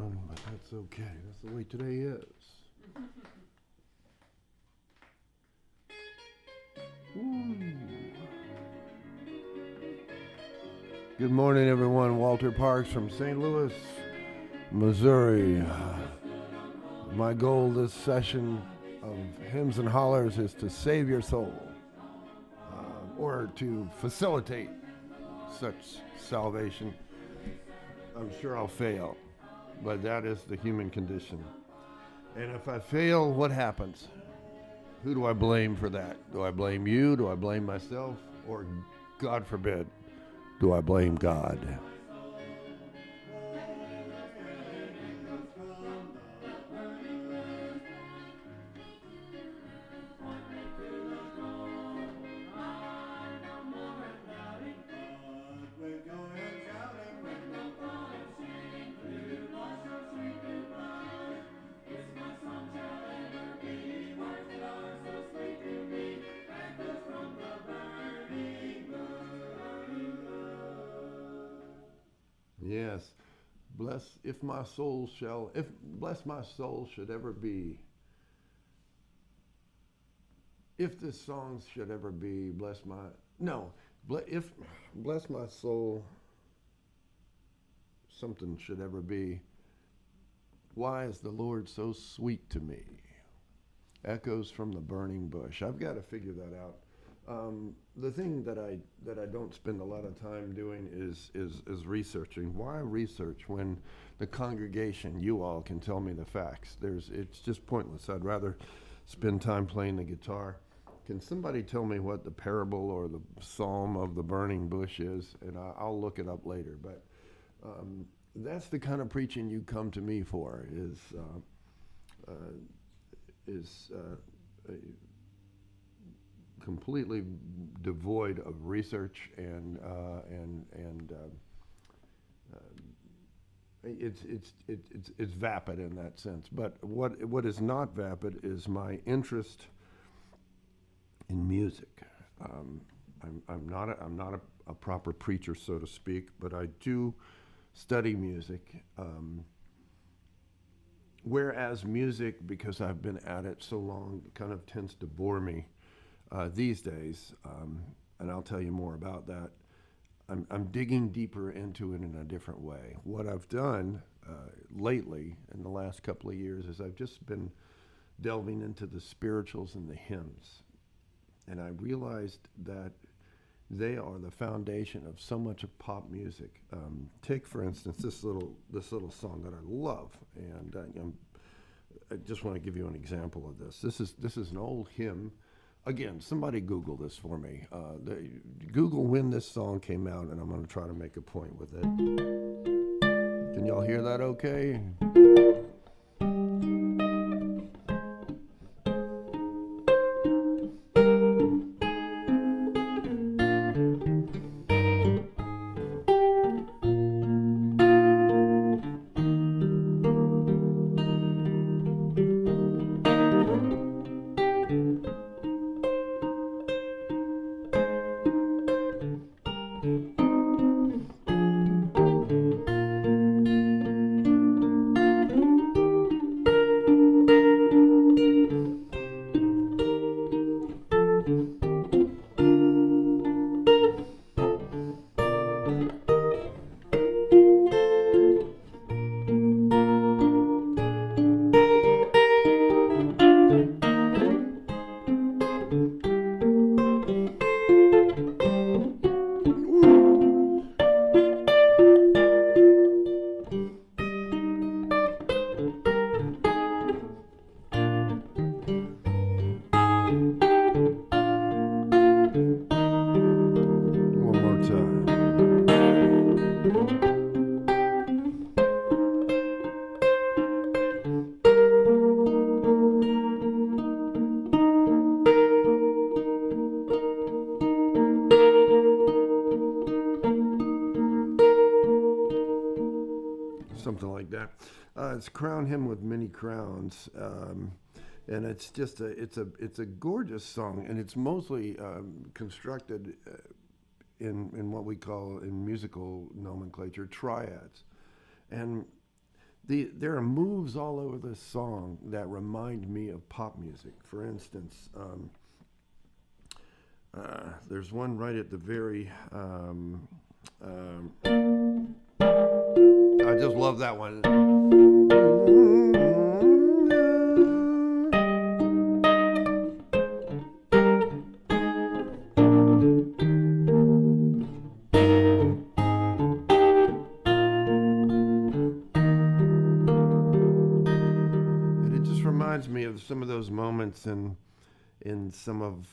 on, but that's okay. That's the way today is. Ooh. Good morning, everyone. Walter Parks from St. Louis, Missouri. My goal this session of Hymns and Hollers is to save your soul, or to facilitate such salvation. I'm sure I'll fail, but that is the human condition. And if I fail, what happens? Who do I blame for that? Do I blame you? Do I blame myself? Or, God forbid, do I blame God? Yes. Bless my soul should ever be. If this song should ever be, bless my soul, something should ever be. Why is the Lord so sweet to me? Echoes from the burning bush. I've got to figure that out. The thing that I don't spend a lot of time doing is researching. Why research when the congregation, you all, can tell me the facts? It's just pointless. I'd rather spend time playing the guitar. Can somebody tell me what the parable or the psalm of the burning bush is? And I'll look it up later. But that's the kind of preaching you come to me for. Completely devoid of research and it's vapid in that sense. But what is not vapid is my interest in music. I'm not a proper preacher, so to speak, but I do study music. Whereas music, because I've been at it so long, kind of tends to bore me these days, and I'll tell you more about that. I'm digging deeper into it in a different way. What I've done lately, in the last couple of years, is I've just been delving into the spirituals and the hymns, and I realized that they are the foundation of so much of pop music. Take, for instance, this little song that I love, and I just want to give you an example of this. This is an old hymn. Again, somebody Google this for me. Google when this song came out, and I'm going to try to make a point with it. Can y'all hear that okay? Something like that. It's Crown Him with Many Crowns, and it's just it's a gorgeous song, and it's mostly constructed in what we call in musical nomenclature triads, and there are moves all over this song that remind me of pop music. For instance, there's one right at the very. I just love that one. And it just reminds me of some of those moments in some of,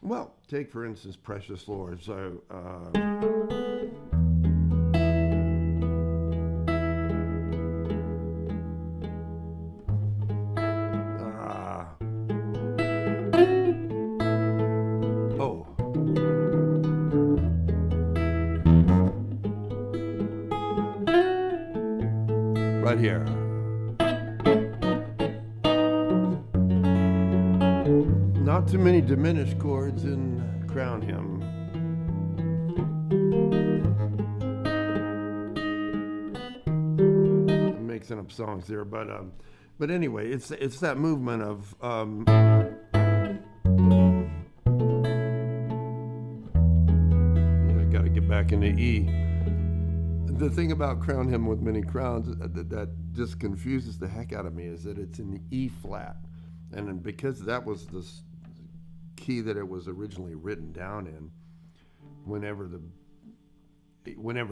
well, take for instance, Precious Lord. So. Oh. Right here. Not too many diminished chords in Crown Hymn. I'm mixing up songs there, but anyway, it's that movement of yeah, I got to get back into E. The thing about Crown Hymn with Many Crowns that just confuses the heck out of me is that it's in the E flat, and because that was the key that it was originally written down in, whenever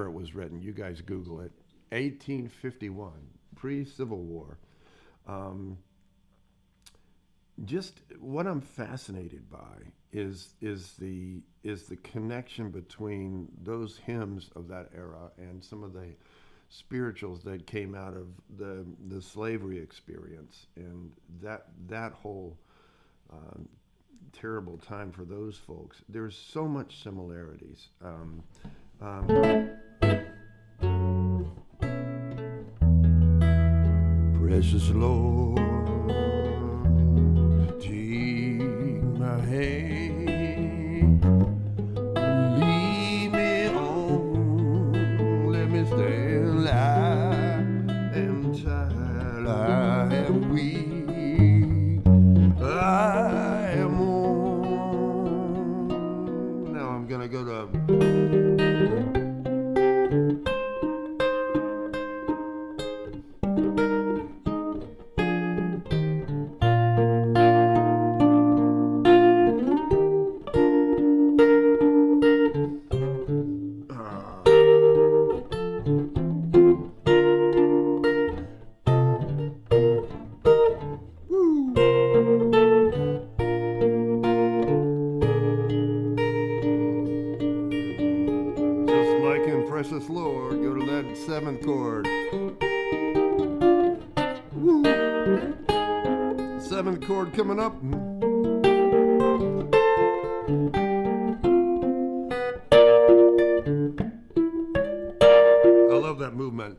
it was written, you guys Google it, 1851, pre-Civil War. Just what I'm fascinated by is the connection between those hymns of that era and some of the spirituals that came out of the slavery experience, and that whole terrible time for those folks. There's so much similarities. Precious Lord, take my hand, lead me on, let me stay alive until I am weak. I am worn. Now I'm gonna go to. Precious Lord, go to that seventh chord. Woo. Seventh chord coming up. I love that movement.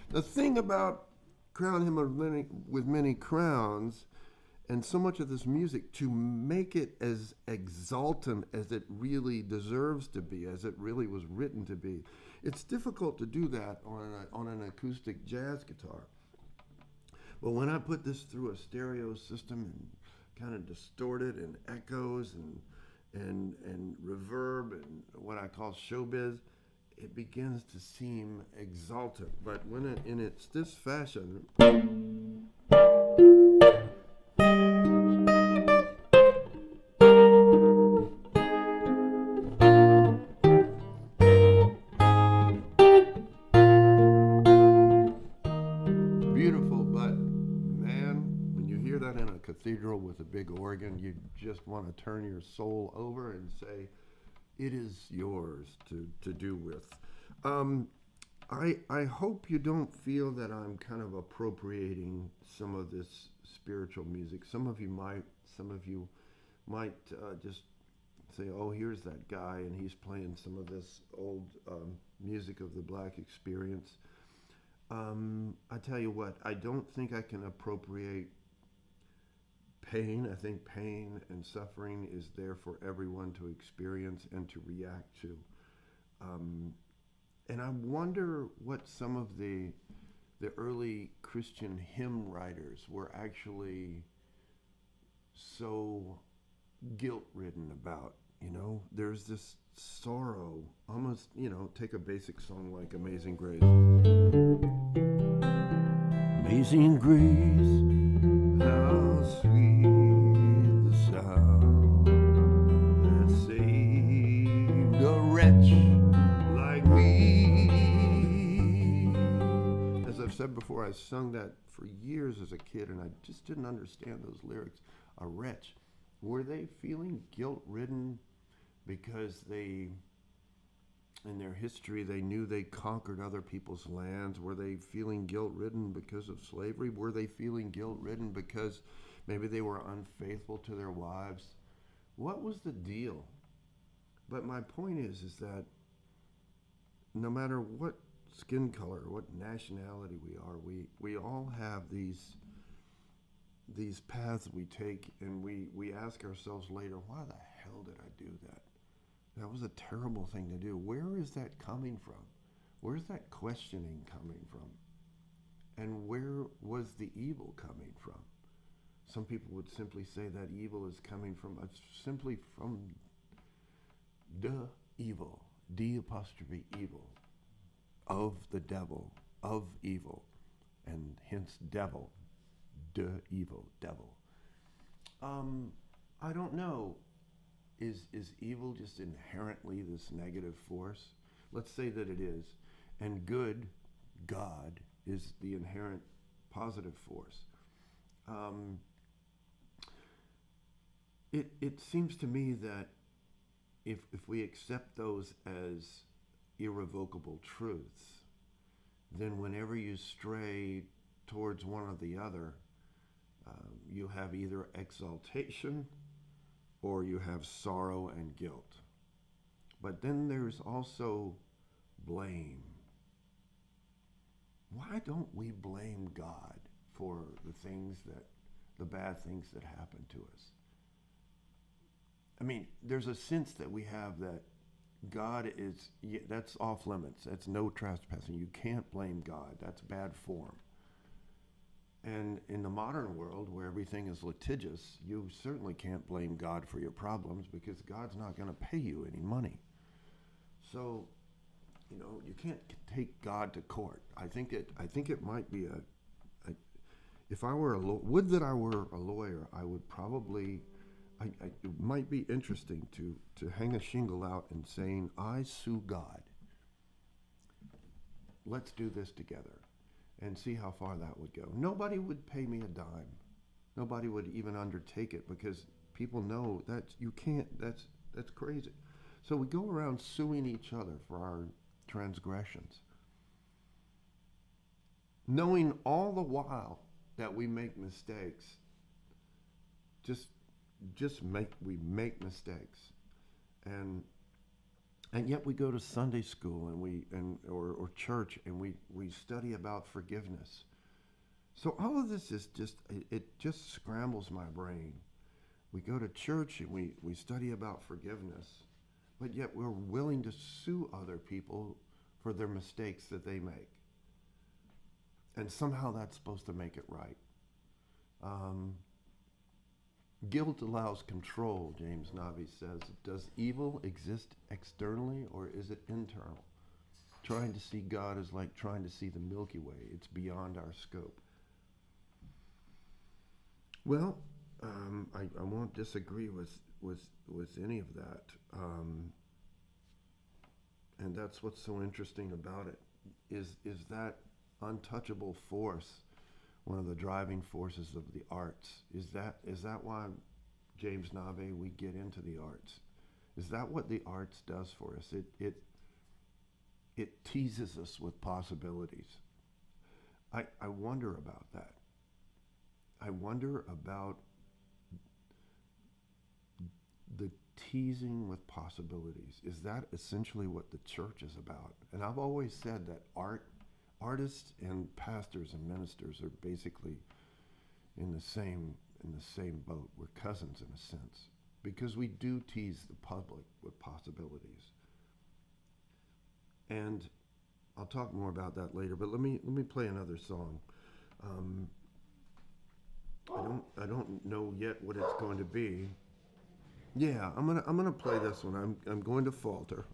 The thing about Crown Hymn with Many Crowns, and so much of this music, to make it as exultant as it really deserves to be, as it really was written to be. It's difficult to do that on an acoustic jazz guitar. But when I put this through a stereo system and kind of distort it and echoes and reverb and what I call showbiz, it begins to seem exultant. But when it's this fashion. Beautiful, but man, when you hear that in a cathedral with a big organ, you just want to turn your soul over and say, it is yours to do with. I hope you don't feel that I'm kind of appropriating some of this spiritual music. Some of you might just say, oh, here's that guy, and he's playing some of this old music of the Black experience. I tell you what, I don't think I can appropriate pain. I think pain and suffering is there for everyone to experience and to react to. And I wonder what some of the early Christian hymn writers were actually so guilt ridden about. There's this sorrow, almost, take a basic song like Amazing Grace. Amazing grace, how sweet the sound that saved a wretch like me. As I've said before, I sung that for years as a kid, and I just didn't understand those lyrics. A wretch. Were they feeling guilt-ridden because in their history, they knew they conquered other people's lands? Were they feeling guilt-ridden because of slavery? Were they feeling guilt-ridden because maybe they were unfaithful to their wives? What was the deal? But my point is that no matter what skin color, what nationality we are, we all have these paths we take, and we ask ourselves later, why the hell did I do that? That was a terrible thing to do. Where is that coming from? Where's that questioning coming from? And where was the evil coming from? Some people would simply say that evil is coming from simply from the evil, D apostrophe evil, of the devil, of evil, and hence devil. The evil devil. I don't know. Is evil just inherently this negative force? Let's say that it is. And good, God, is the inherent positive force. It seems to me that if we accept those as irrevocable truths, then whenever you stray towards one or the other, you have either exaltation or you have sorrow and guilt. But then there's also blame. Why don't we blame God for the bad things that happen to us? I mean, there's a sense that we have that God that's off limits. That's no trespassing. You can't blame God. That's bad form. And in the modern world, where everything is litigious, you certainly can't blame God for your problems because God's not going to pay you any money. So, you can't take God to court. I think it might be if I were would that I were a lawyer, I would probably, it might be interesting to hang a shingle out and saying, I sue God. Let's do this together. And see how far that would go. Nobody would pay me a dime. Nobody would even undertake it because people know that you can't, that's crazy. So we go around suing each other for our transgressions, knowing all the while that we make mistakes. We make mistakes. And yet we go to Sunday school or church and we study about forgiveness. So all of this is it just scrambles my brain. We go to church and we study about forgiveness, but yet we're willing to sue other people for their mistakes that they make. And somehow that's supposed to make it right. Guilt allows control, James Navi says. Does evil exist externally or is it internal? Trying to see God is like trying to see the Milky Way. It's beyond our scope. Well, I won't disagree with any of that. And that's what's so interesting about it, is that untouchable force one of the driving forces of the arts? Is that why, James Nave, we get into the arts? Is that what the arts does for us? It teases us with possibilities. I wonder about that. I wonder about the teasing with possibilities. Is that essentially what the church is about? And I've always said that artists and pastors and ministers are basically in the same boat. We're cousins in a sense, because we do tease the public with possibilities. And I'll talk more about that later. But let me play another song. Um, I don't know yet what it's going to be. Yeah, I'm gonna play this one. I'm going to falter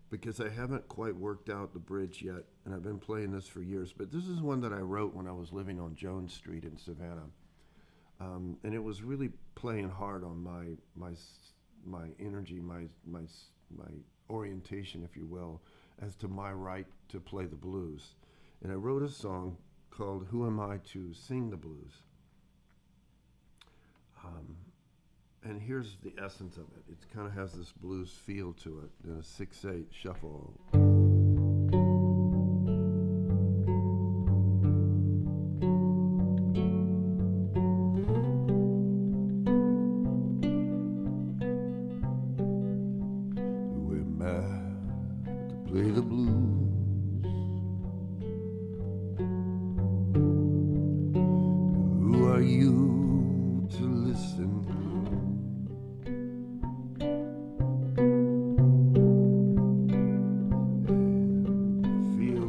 because I haven't quite worked out the bridge yet, and I've been playing this for years. But this is one that I wrote when I was living on Jones Street in Savannah, and it was really playing hard on my energy, my orientation, if you will, as to my right to play the blues. And I wrote a song called "Who Am I to Sing the Blues?" And here's the essence of it. It kind of has this blues feel to it in a 6/8 shuffle. Who am I to play the blues? Who are you to listen?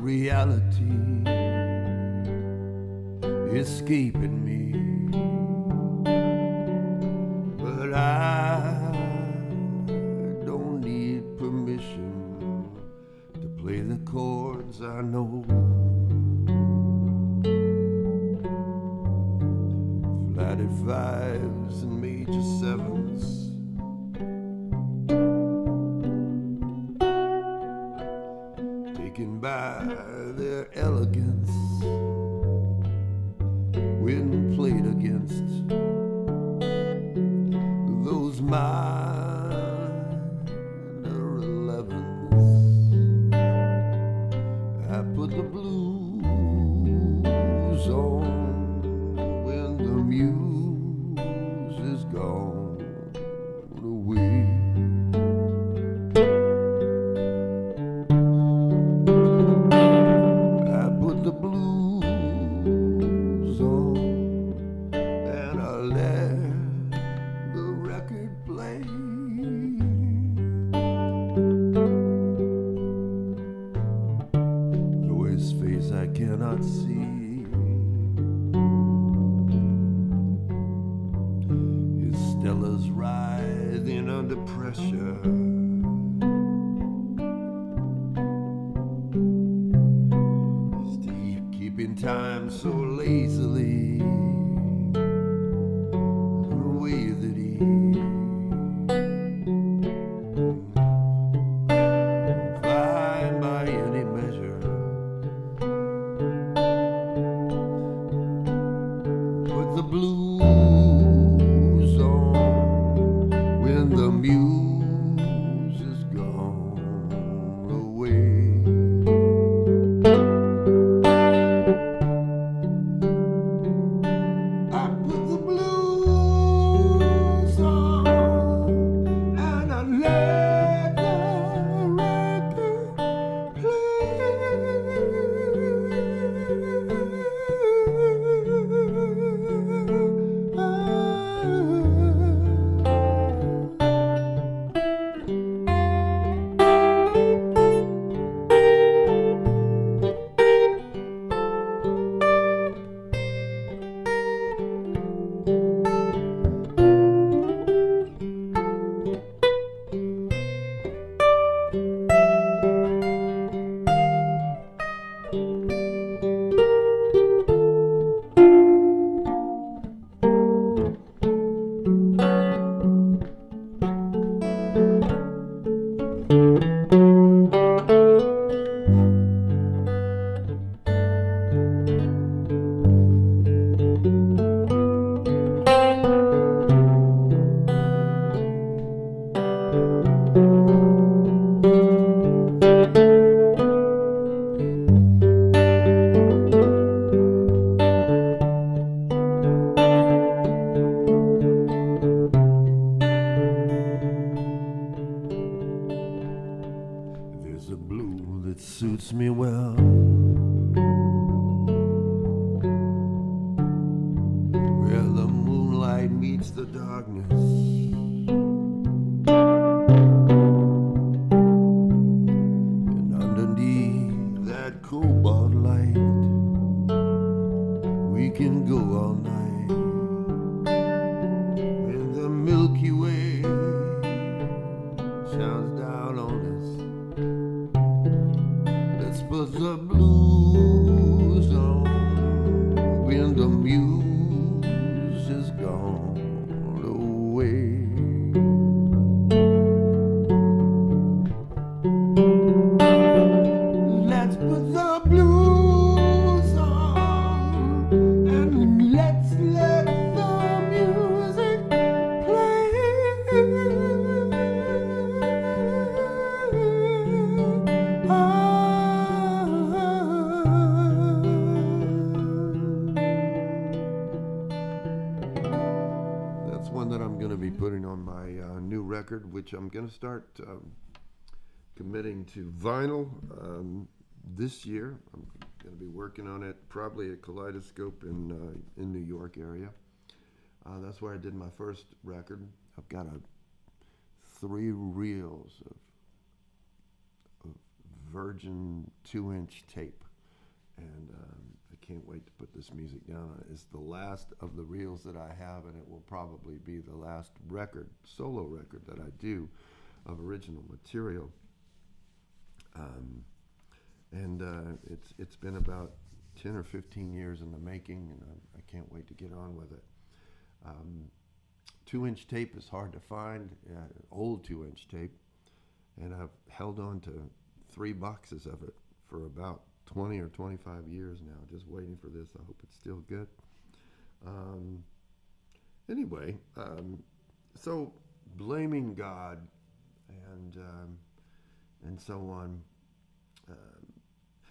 Reality escaping me, but I don't need permission to play the chords I know. Flatted fives and major sevens, taken by their elegance when played against those minor 11s. I put the blues on when the muse is gone away. The blues on, and I let the record play. Though his face I cannot see, his Stella's writhing under pressure. Keeping time so lazily, the way that he fine by any measure. Put the blues on when the muse is gone away. Suits me well, where the moonlight meets the darkness, and underneath that new record, which I'm going to start committing to vinyl this year. I'm going to be working on it probably at Kaleidoscope in New York area. That's where I did my first record. I've got 3 reels of virgin 2-inch tape, and I can't wait to put this music down on it. It's the last of the reels that I have, and it will probably be the last record, solo record, that I do of original material. It's been about 10 or 15 years in the making, and I can't wait to get on with it. 2-inch tape is hard to find, old 2-inch tape, and I've held on to 3 boxes of it for about 20 or 25 years now, just waiting for this. I hope it's still good. Anyway, so blaming God and so on.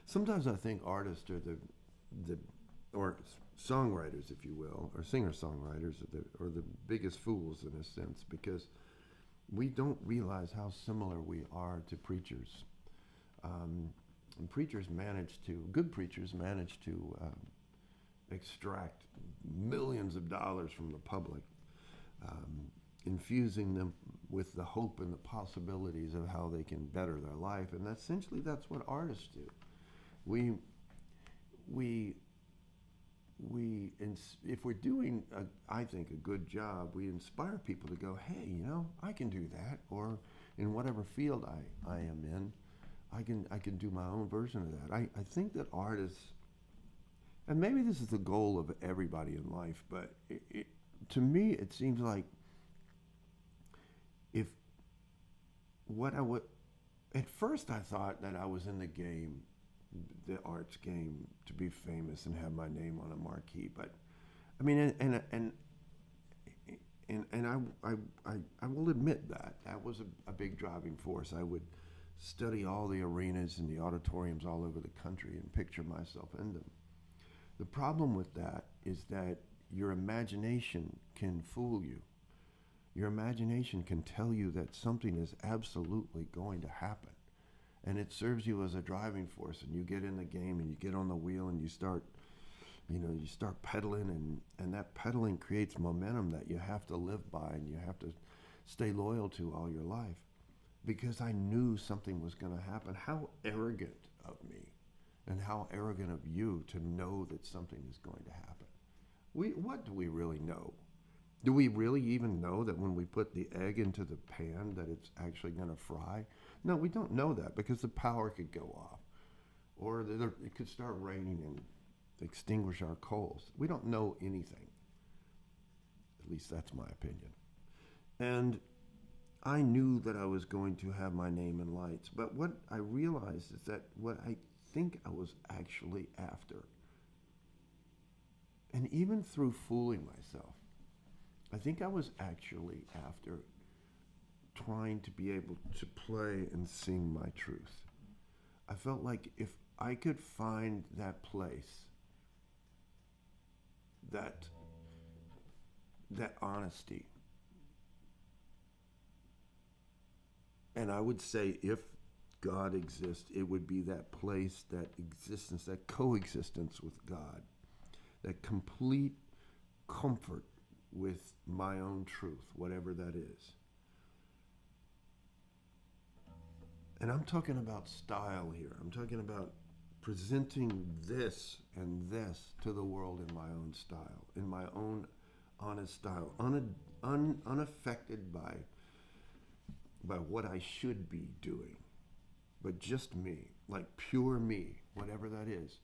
Sometimes I think artists are or songwriters, if you will, or singer-songwriters are the biggest fools in a sense, because we don't realize how similar we are to preachers. And good preachers manage to extract millions of dollars from the public, infusing them with the hope and the possibilities of how they can better their life. And essentially that's what artists do. If we're doing, I think, a good job, we inspire people to go, hey, I can do that, or in whatever field I am in, I can do my own version of that. I think that artists, and maybe this is the goal of everybody in life, but to me it seems like at first I thought that I was in the game, the arts game, to be famous and have my name on a marquee. But I mean, and I will admit that was a big driving force. I would study all the arenas and the auditoriums all over the country and picture myself in them. The problem with that is that your imagination can fool you. Your imagination can tell you that something is absolutely going to happen. And it serves you as a driving force, and you get in the game and you get on the wheel and you start pedaling, and that pedaling creates momentum that you have to live by and you have to stay loyal to all your life. Because I knew something was going to happen. How arrogant of me, and how arrogant of you to know that something is going to happen. What do we really know? Do we really even know that when we put the egg into the pan that it's actually going to fry? No, we don't know that, because the power could go off, or it could start raining and extinguish our coals. We don't know anything. At least that's my opinion. And I knew that I was going to have my name in lights, but what I realized is that what I think I was actually after, and even through fooling myself, I think I was actually after trying to be able to play and sing my truth. I felt like if I could find that place, that honesty, and I would say if God exists, it would be that place, that existence, that coexistence with God, that complete comfort with my own truth, whatever that is. And I'm talking about style here. I'm talking about presenting this and this to the world in my own style, in my own honest style, unaffected by what I should be doing, but just me, like pure me, whatever that is.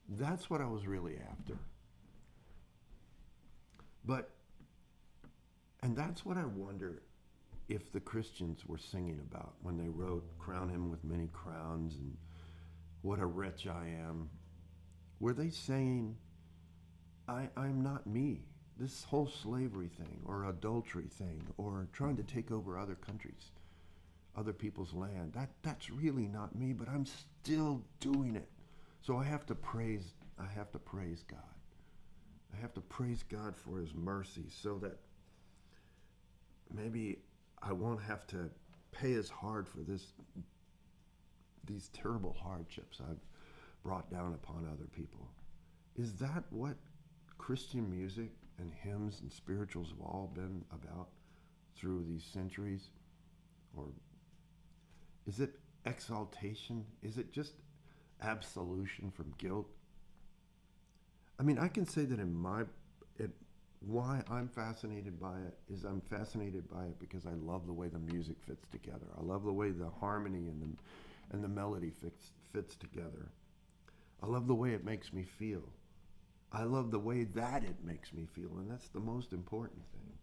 That's what I was really after. And that's what I wonder if the Christians were singing about when they wrote, "Crown him with many crowns," and "What a wretch I am." Were they saying, I'm not me? This whole slavery thing, or adultery thing, or trying to take over other countries, other people's land, that's really not me, but I'm still doing it. So I have to praise God. I have to praise God for his mercy, so that maybe I won't have to pay as hard for these terrible hardships I've brought down upon other people. Is that what Christian music and hymns and spirituals have all been about through these centuries? Or is it exaltation? Is it just absolution from guilt? I mean, I can say that why I'm fascinated by it is I'm fascinated by it because I love the way the music fits together. I love the way the harmony and the melody fits together. I love the way it makes me feel. I love the way that it makes me feel, and that's the most important thing.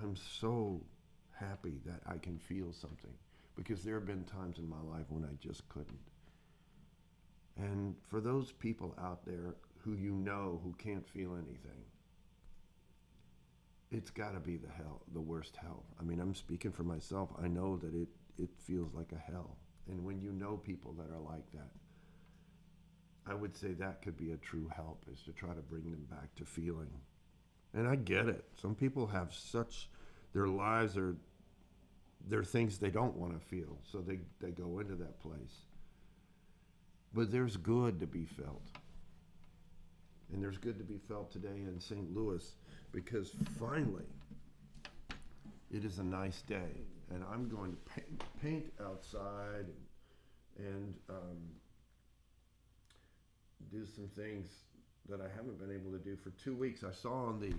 I'm so happy that I can feel something because there have been times in my life when I just couldn't. And for those people out there who who can't feel anything, it's got to be the worst hell. I mean, I'm speaking for myself. I know that it feels like a hell. And when you know people that are like that, I would say that could be a true help, is to try to bring them back to feeling. And I get it. Some people have their lives they're things they don't want to feel, so they go into that place. But there's good to be felt. And there's good to be felt today in St. Louis because finally it is a nice day. And I'm going to paint outside and do some things that I haven't been able to do for 2 weeks. I saw on the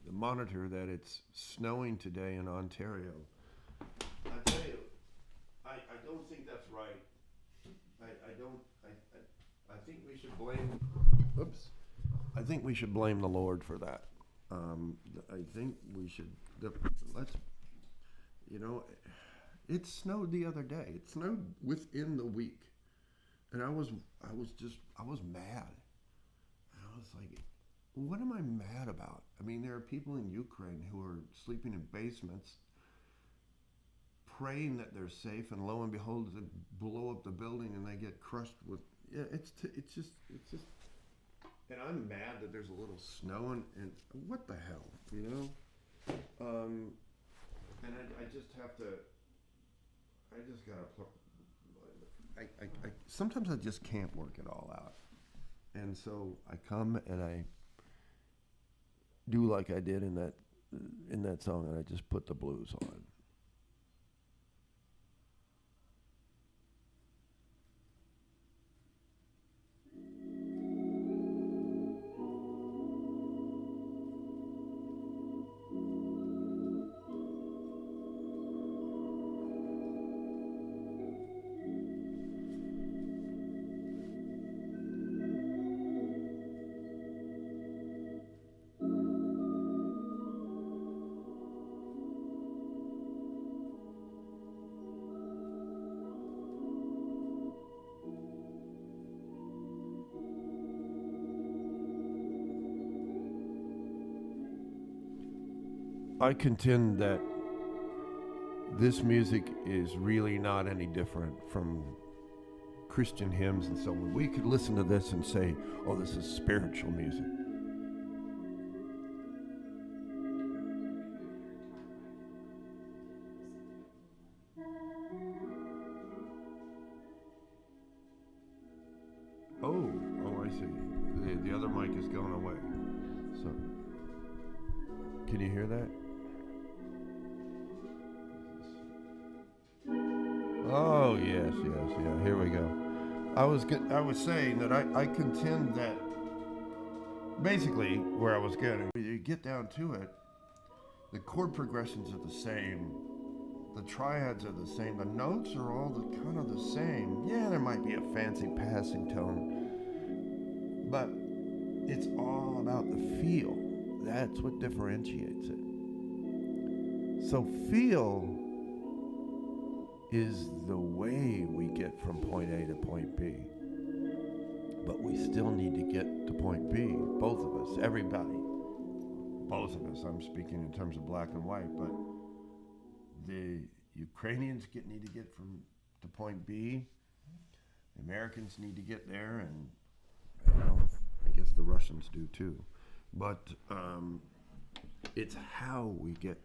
monitor that it's snowing today in Ontario. I tell you, I don't think that's right. I think we should blame. Oops. I think we should blame the Lord for that. I think we should. It snowed the other day. It snowed within the week, and I was mad. And I was like, what am I mad about? I mean, there are people in Ukraine who are sleeping in basements, praying that they're safe, and lo and behold, they blow up the building and they get crushed with. Yeah, it's just. And I'm mad that there's a little snow and what the hell, And I just have to. I just gotta. Sometimes I just can't work it all out, and so I come and I do like I did in that song, and I just put the blues on. I contend that this music is really not any different from Christian hymns and so on. We could listen to this and say, oh, this is spiritual music. Oh, I see. The other mic is going away. So, can you hear that? Oh, yes. Here we go. I was saying that I contend that basically where I was getting, you get down to it, the chord progressions are the same, the triads are the same, the notes are all kind of the same. Yeah, there might be a fancy passing tone, but it's all about the feel. That's what differentiates it. So feel is the way we get from point A to point B. But we still need to get to point B, both of us, everybody. Both of us, I'm speaking in terms of black and white, but the Ukrainians need to get to point B. The Americans need to get there, and I guess the Russians do too. but it's how we get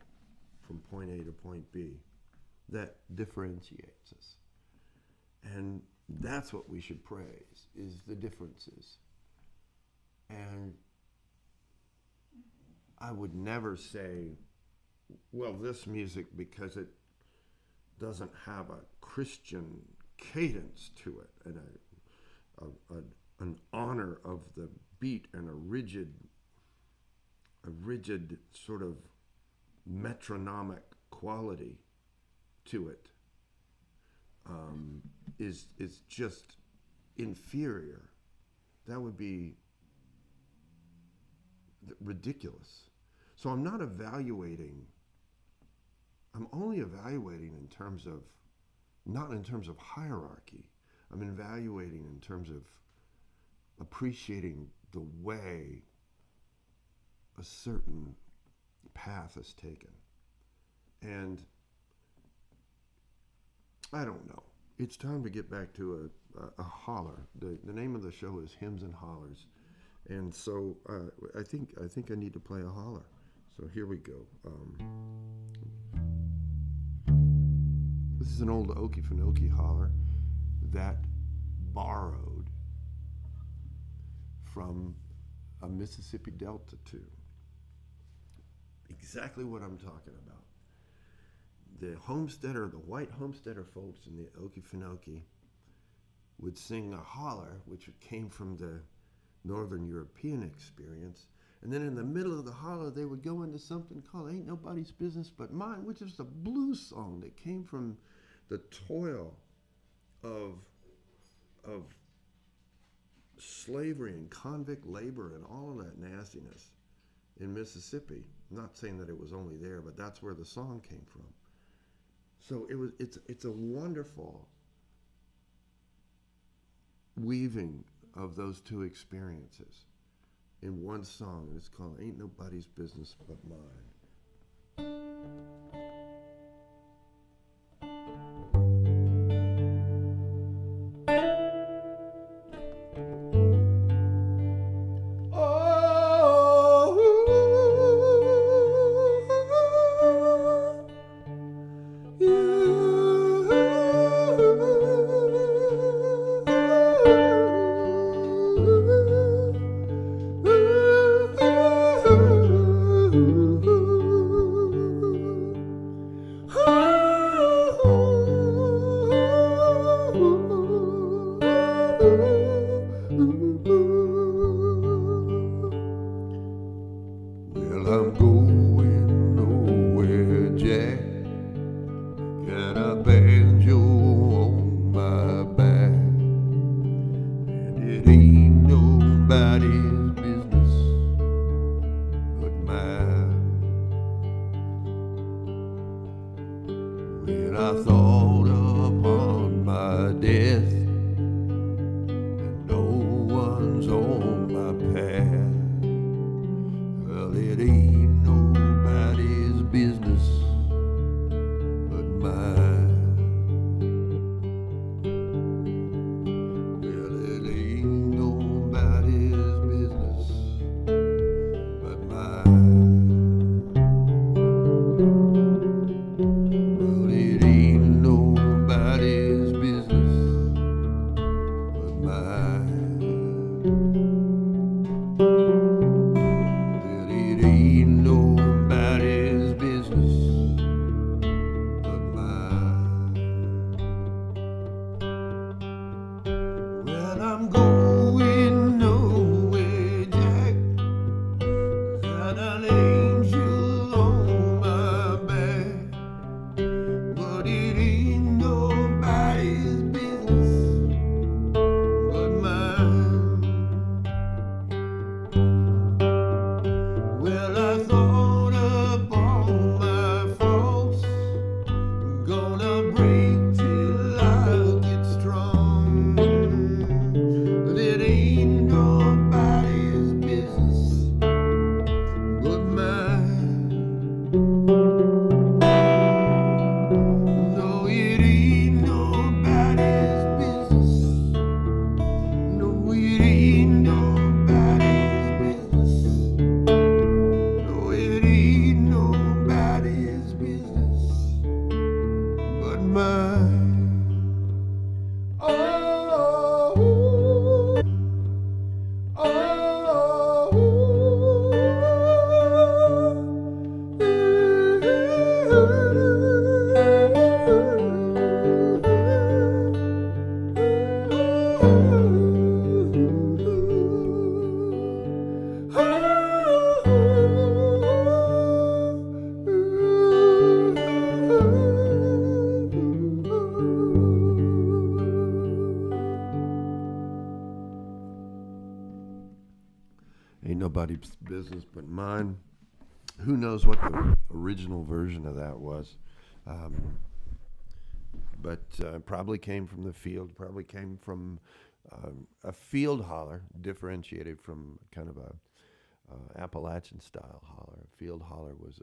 from point A to point B that differentiates us. And that's what we should praise, is the differences. And I would never say, well, this music, because it doesn't have a Christian cadence to it and an honor of the beat and a rigid sort of metronomic quality to it, is just inferior. That would be ridiculous. So I'm not evaluating. I'm only evaluating in terms of, not in terms of hierarchy. I'm evaluating in terms of appreciating the way a certain path is taken. And I don't know. It's time to get back to a holler. The name of the show is Hymns and Hollers. And so I think I need to play a holler. So here we go. This is an old Okefenokee holler that borrowed from a Mississippi Delta tune. Exactly what I'm talking about. The homesteader, the white homesteader folks in the Okefenokee would sing a holler, which came from the Northern European experience. And then in the middle of the holler, they would go into something called Ain't Nobody's Business But Mine, which is a blues song that came from the toil of slavery and convict labor and all of that nastiness in Mississippi. I'm not saying that it was only there, but that's where the song came from. So it's a wonderful weaving of those two experiences in one song, and it's called Ain't Nobody's Business But Mine. Well, I'm going nowhere, Jack. Got a banjo on my back, and it ain't nobody's business but mine. When I thought upon my death, and no one's on my path, well, it ain't nobody's business but mine. Well, it ain't nobody's business but mine. Well, it ain't nobody's business but mine. Well, it ain't nobody's business but mine. Well, I'm going nowhere, Jack. Got an angel on my back, but it ain't nobody's business but mine. Well, I thought upon my faults, gonna break till I get strong. But it ain't nobody's business but mine. nobody's business but mine. Who knows what the original version of that was? Um, but probably came from the field, probably came from a field holler, differentiated from kind of a Appalachian style holler. A field holler was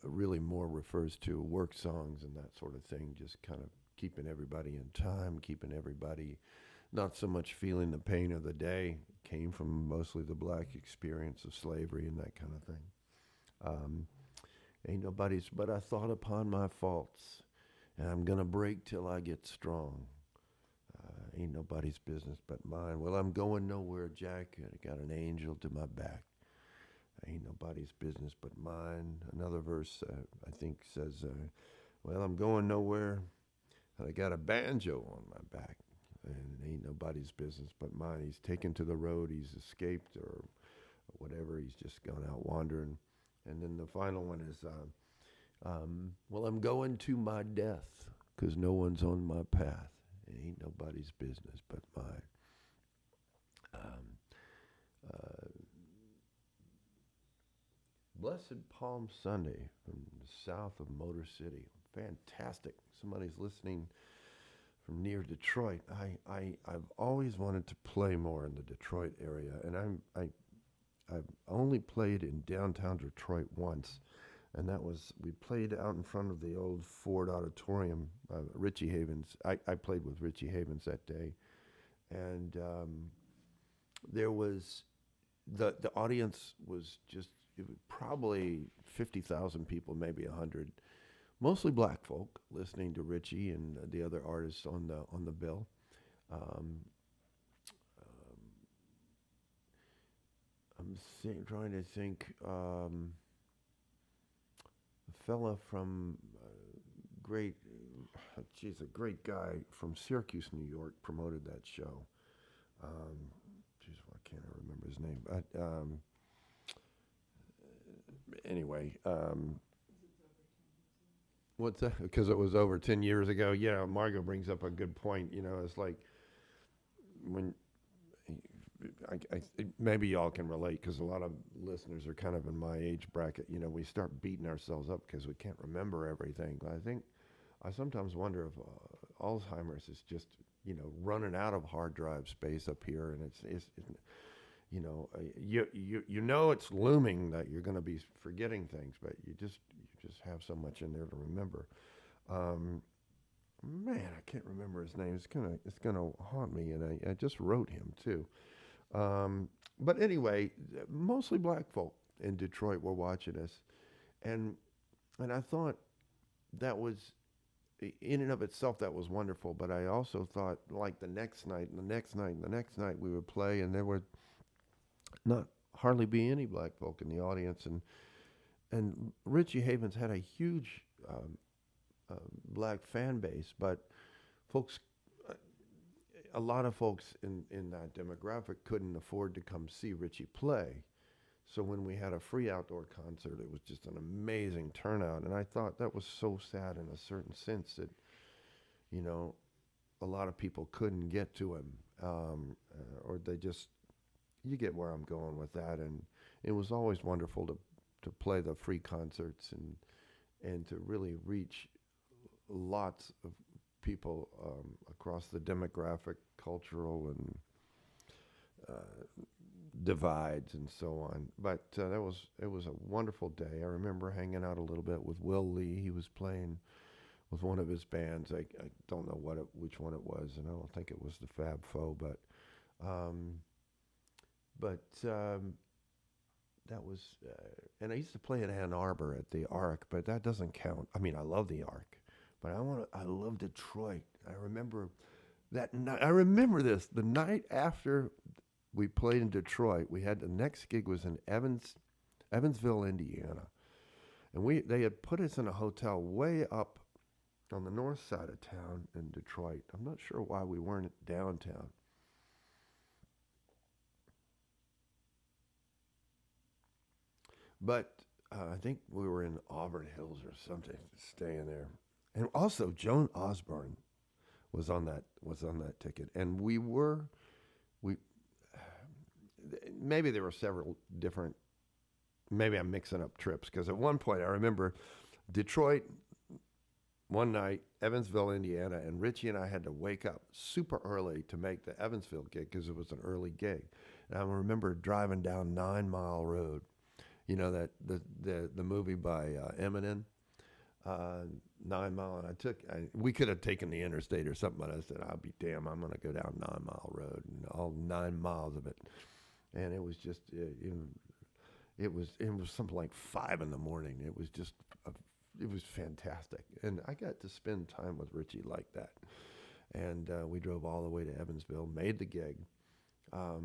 really more refers to work songs and that sort of thing, just kind of keeping everybody in time, keeping everybody not so much feeling the pain of the day. Came from mostly the black experience of slavery and that kind of thing. Um, Ain't nobody's, but I thought upon my faults, and I'm gonna break till I get strong. Ain't nobody's business but mine. Well, I'm going nowhere, Jack. I got an angel to my back. Ain't nobody's business but mine. Another verse, I think, says, well, I'm going nowhere, and I got a banjo on my back. And it ain't nobody's business but mine. He's taken to the road. He's escaped or whatever. He's just gone out wandering. And then the final one is, well, I'm going to my death because no one's on my path. It ain't nobody's business but mine. Uh, Blessed Palm Sunday from the south of Motor City. Fantastic. Somebody's listening from near Detroit. I've always wanted to play more in the Detroit area, and I've only played in downtown Detroit once, and that was, we played out in front of the old Ford Auditorium, Richie Havens. I played with Richie Havens that day, and there was, the audience was just, it was probably 50,000 people, maybe 100, mostly black folk listening to Richie and the other artists on the bill. Um, trying to think. A fella from a great guy from Syracuse, New York, promoted that show. Why can't I remember his name? But anyway, what's that? Because it was over 10 years ago. Yeah, Margot brings up a good point. You know, it's like when maybe y'all can relate because a lot of listeners are kind of in my age bracket. You know, we start beating ourselves up because we can't remember everything. I sometimes wonder if Alzheimer's is just, you know, running out of hard drive space up here, and it's you know, you know it's looming that you're going to be forgetting things, but you just have so much in there to remember. Man, I can't remember his name. It's gonna haunt me, and I just wrote him too. But anyway, mostly black folk in Detroit were watching us, and I thought that was, in and of itself, that was wonderful. But I also thought, like, the next night, and the next night, and the next night, we would play, and there would not hardly be any black folk in the audience, and Richie Havens had a huge black fan base, but folks. A lot of folks in that demographic couldn't afford to come see Richie play. So when we had a free outdoor concert, it was just an amazing turnout. And I thought that was so sad in a certain sense that, you know, a lot of people couldn't get to him. Or they just, you get where I'm going with that. And it was always wonderful to play the free concerts and to really reach lots of people across the demographic, cultural, and divides and so on. But it was a wonderful day. I remember hanging out a little bit with Will Lee. He was playing with one of his bands. I don't know which one it was, and I don't think it was the Fab Four, but that was, and I used to play in Ann Arbor at the Ark, but that doesn't count. I mean, I love the Ark. But I love Detroit. I remember that night. I remember this. The night after we played in Detroit, we had the next gig was in Evansville, Indiana. And they had put us in a hotel way up on the north side of town in Detroit. I'm not sure why we weren't downtown. But I think we were in Auburn Hills or something, staying there. And also, Joan Osborne was on that ticket, and we maybe there were several different. Maybe I'm mixing up trips because at one point I remember Detroit one night, Evansville, Indiana, and Richie and I had to wake up super early to make the Evansville gig because it was an early gig. And I remember driving down 9 Mile Road. You know that the movie by Eminem, 9 Mile. And we could have taken the interstate or something, but I said, I'll be damned, I'm going to go down 9 Mile Road and all 9 miles of it. And it was just, it was something like 5 in the morning. It was just, it was fantastic. And I got to spend time with Richie like that. And we drove all the way to Evansville, made the gig. I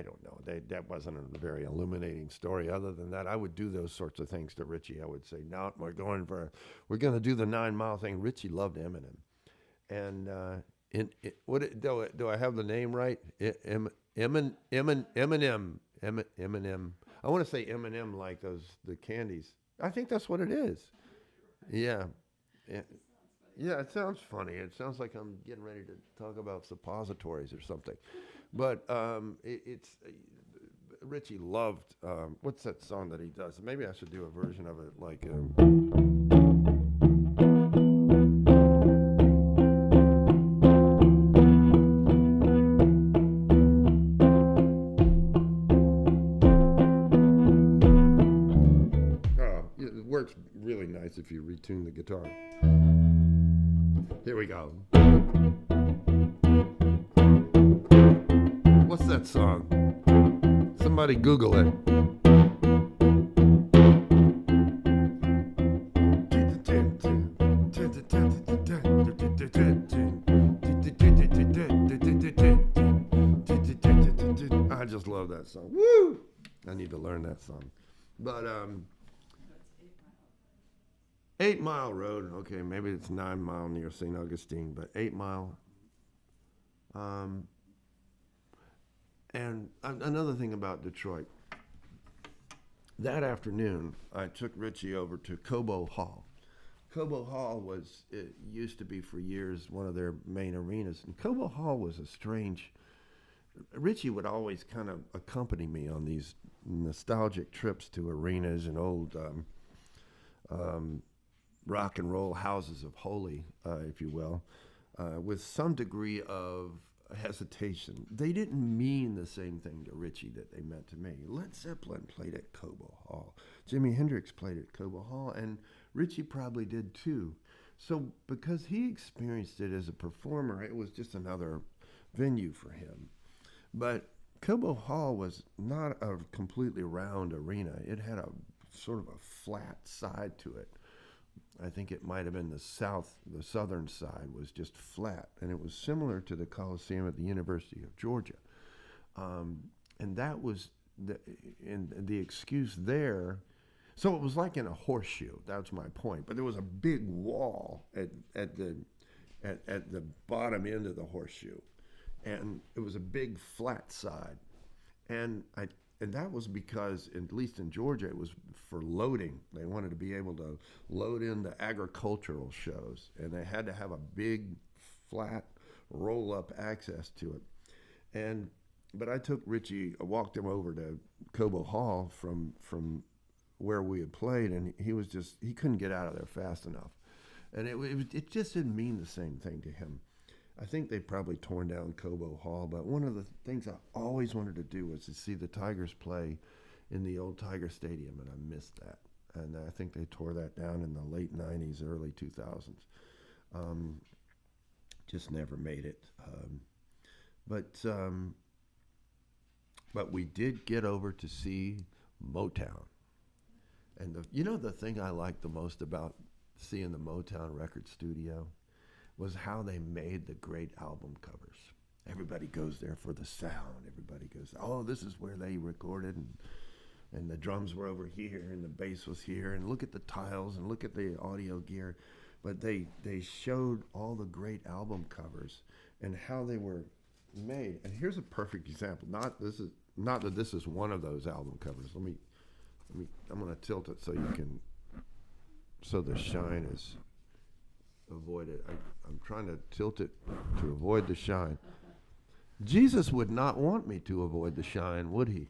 don't know. That wasn't a very illuminating story. Other than that, I would do those sorts of things to Richie. I would say, "No, we're going to do the 9 Mile thing." Richie loved Eminem, and do I have the name right? Eminem. I want to say Eminem like the candies. I think that's what it is. Yeah. Yeah, it sounds funny. It sounds like I'm getting ready to talk about suppositories or something. But Richie loved, what's that song that he does? Maybe I should do a version of it like... it works really nice if you retune the guitar. Here we go. What's that song? Somebody Google it. I just love that song. Woo! I need to learn that song. But 8 Mile Road. Okay, maybe it's 9 Mile near St. Augustine, but 8 Mile. And another thing about Detroit. That afternoon, I took Richie over to Cobo Hall. Cobo Hall it used to be for years one of their main arenas. And Cobo Hall was a strange... Richie would always kind of accompany me on these nostalgic trips to arenas and old rock and roll houses of holy, if you will, with some degree of hesitation. They didn't mean the same thing to Richie that they meant to me. Led Zeppelin played at Cobo Hall. Jimi Hendrix played at Cobo Hall, and Richie probably did too. So because he experienced it as a performer, it was just another venue for him. But Cobo Hall was not a completely round arena. It had a sort of a flat side to it. I think it might have been the southern side was just flat, and it was similar to the Coliseum at the University of Georgia. And that was the excuse there. So it was like in a horseshoe. That's my point. But there was a big wall at the bottom end of the horseshoe, and it was a big flat side, and that was because, at least in Georgia, it was for loading. They wanted to be able to load into agricultural shows, and they had to have a big, flat, roll-up access to it. But I took Richie, I walked him over to Cobo Hall from where we had played, and he couldn't get out of there fast enough. And it just didn't mean the same thing to him. I think they probably torn down Cobo Hall, but one of the things I always wanted to do was to see the Tigers play in the old Tiger Stadium, and I missed that. And I think they tore that down in the late 90s, early 2000s. Just never made it. But we did get over to see Motown. And the thing I liked the most about seeing the Motown record studio was how they made the great album covers. Everybody goes there for the sound. Everybody goes, oh, this is where they recorded, and the drums were over here, and the bass was here, and look at the tiles, and look at the audio gear. But they showed all the great album covers and how they were made. And here's a perfect example. Not that this is one of those album covers. I'm going to tilt it so the shine is avoided. I'm trying to tilt it to avoid the shine. Jesus would not want me to avoid the shine, would he?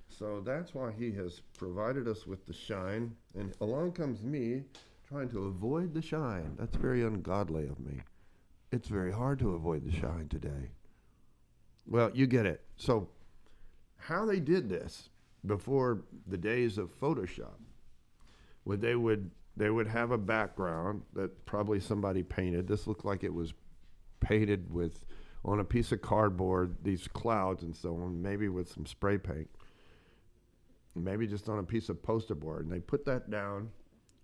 So that's why he has provided us with the shine. And along comes me trying to avoid the shine. That's very ungodly of me. It's very hard to avoid the shine today. Well, you get it. So, how they did this before the days of Photoshop, they would have a background that probably somebody painted. This looked like it was painted with on a piece of cardboard, these clouds and so on, maybe with some spray paint, maybe just on a piece of poster board, and they put that down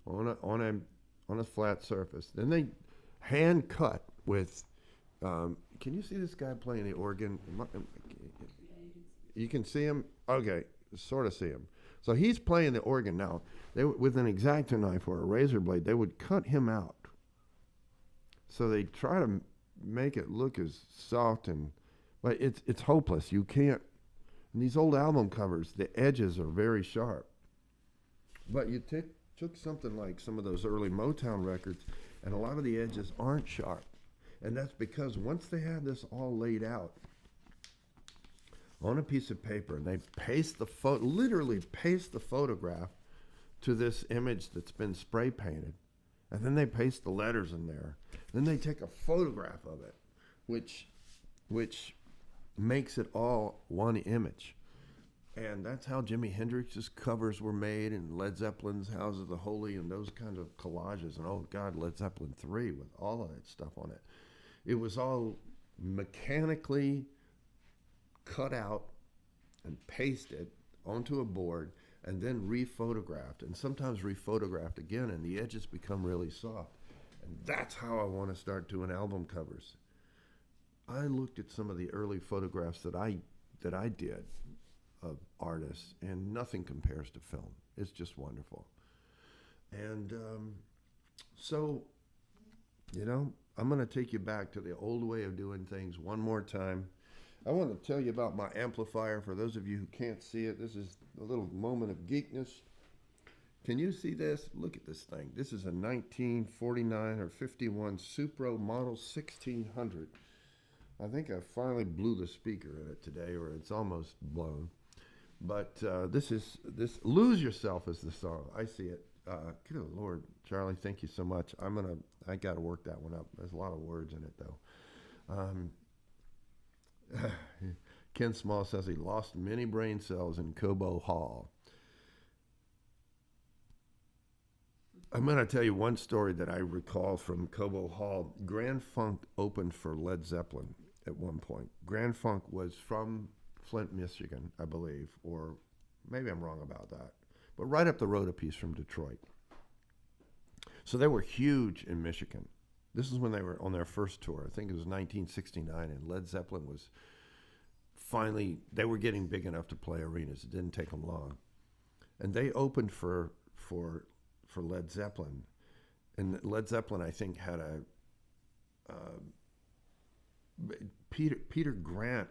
on a flat surface. Then they hand cut with. Can you see this guy playing the organ? You can see him. Okay, sort of see him. So he's playing the organ now. With an X-Acto knife or a razor blade, they would cut him out. So they try to make it look as soft but it's hopeless. You can't. And these old album covers, the edges are very sharp. But you took something like some of those early Motown records, and a lot of the edges aren't sharp. And that's because once they have this all laid out on a piece of paper, and they literally paste the photograph to this image that's been spray painted, and then they paste the letters in there. Then they take a photograph of it, which makes it all one image. And that's how Jimi Hendrix's covers were made, and Led Zeppelin's House of the Holy, and those kinds of collages. And oh God, Led Zeppelin 3 with all of that stuff on it. It was all mechanically cut out and pasted onto a board and then rephotographed, and sometimes rephotographed again, and the edges become really soft. And that's how I want to start doing album covers. I looked at some of the early photographs that I did of artists, and nothing compares to film. It's just wonderful. And so, I'm going to take you back to the old way of doing things one more time. I want to tell you about my amplifier. For those of you who can't see it, this is a little moment of geekness. Can you see this? Look at this thing. This is a 1949 or 51 Supro Model 1600. I think I finally blew the speaker in it today, or it's almost blown. But this Lose Yourself is the song. I see it. Good Lord, Charlie, thank you so much. I got to work that one up. There's a lot of words in it, though. Ken Small says he lost many brain cells in Cobo Hall. I'm going to tell you one story that I recall from Cobo Hall. Grand Funk opened for Led Zeppelin at one point. Grand Funk was from Flint, Michigan, I believe, or maybe I'm wrong about that, but right up the road a piece from Detroit. So they were huge in Michigan. This is when they were on their first tour. I think it was 1969, and Led Zeppelin was finally, they were getting big enough to play arenas. It didn't take them long. And they opened for Led Zeppelin. And Led Zeppelin, I think, had Peter Grant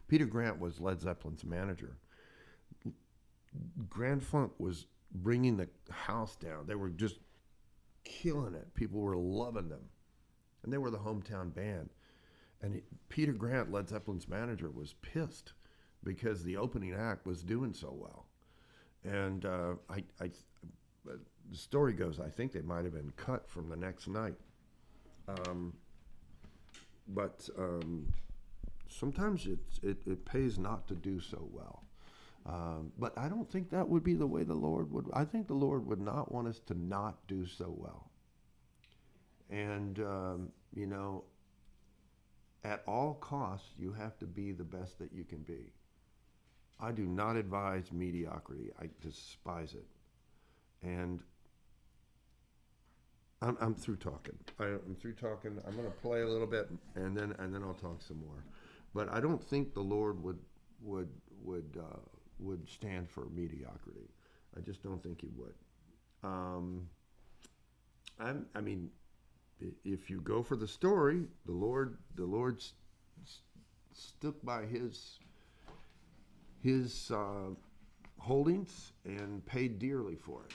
Peter Grant was Led Zeppelin's manager. Grand Funk was bringing the house down. They were just killing it. People were loving them. And they were the hometown band. And Peter Grant, Led Zeppelin's manager, was pissed because the opening act was doing so well. And the story goes, I think they might have been cut from the next night. But sometimes it pays not to do so well. But I don't think that would be the way the Lord would. I think the Lord would not want us to not do so well. And, at all costs, you have to be the best that you can be. I do not advise mediocrity. I despise it. And I'm through talking. I'm through talking. I'm going to play a little bit, and then I'll talk some more. But I don't think the Lord would stand for mediocrity. I just don't think He would. I mean, if you go for the story, the Lord stuck by His holdings and paid dearly for it.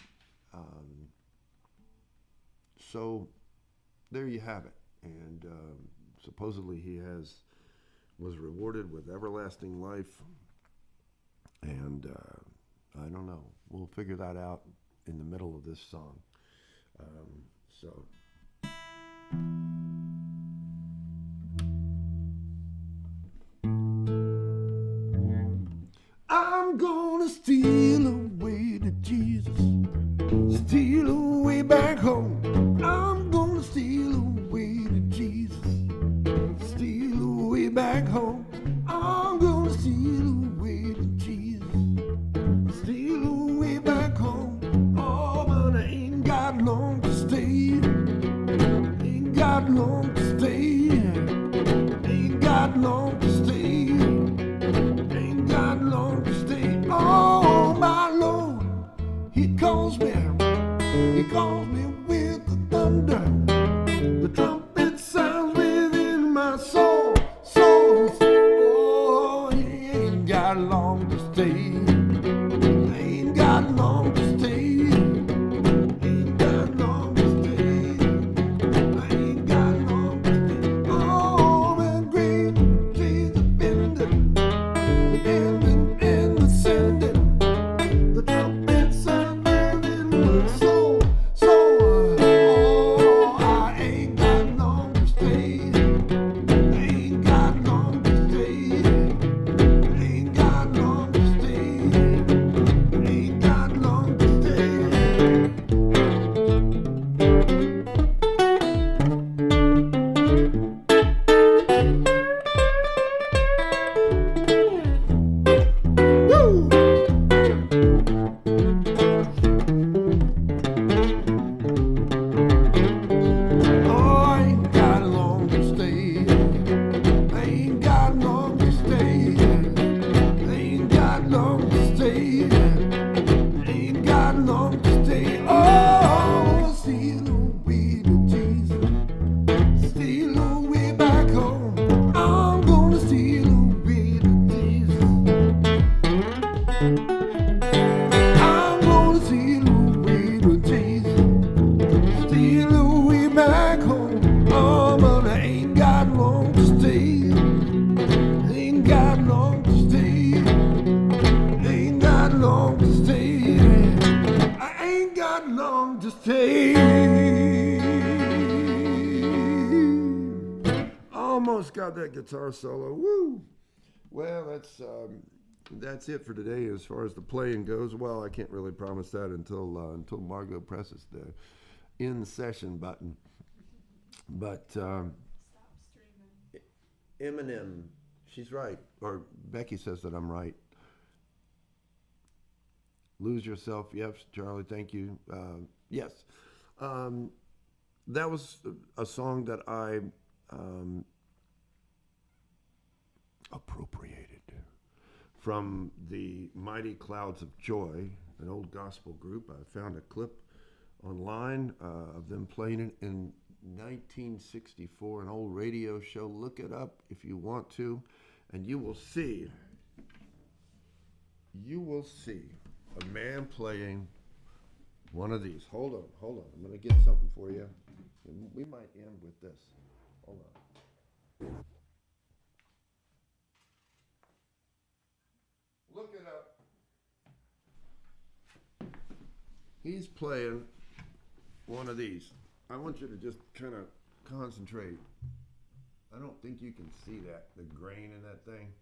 So there you have it. And supposedly he was rewarded with everlasting life, and I don't know. We'll figure that out in the middle of this song. So. I'm gonna steal away to Jesus, steal away back home. I'm gonna steal away to Jesus, steal away back home. I'm gonna steal away to Jesus, steal away back home. Oh, but I ain't got long to stay, ain't got long to stay, ain't got long to stay. Oh, my Lord, He calls me with the thunder. The trumpet sounds within my soul. Oh, He ain't got long to stay. Ain't got long to stay. Ain't got long to stay. I ain't got long to stay. Oh, the great trees are bending, and ascending. The trumpet sound within my soul. Oh, I ain't got long to stay. Ain't got long to stay. Ain't got long to stay. Ain't got long to stay. Woo! Oh, I ain't got long to stay. I ain't got long to stay. I ain't got long to stay. Ain't got long to stay. Oh, steal away to Jesus, steal away back home. I'm gonna steal away to Jesus. I'm gonna steal away to Jesus, steal away back home. Oh, but I ain't got long to stay. Ain't got long to stay. Ain't got long to stay. I ain't got long to stay. Almost got that guitar solo. Woo! Well, that's it for today as far as the playing goes. Well, I can't really promise that until Margot presses the in session button. But Stop streaming. Eminem, she's right, or Becky says that I'm right. Lose Yourself, yes, Charlie, thank you. Yes, that was a song that I appropriated from the Mighty Clouds of Joy, an old gospel group. I found a clip online of them playing it in 1964, an old radio show. Look it up if you want to, and you will see a man playing one of these. Hold on. I'm going to get something for you. We might end with this. Hold on. Look it up. He's playing one of these. I want you to just kind of concentrate. I don't think you can see that, the grain in that thing.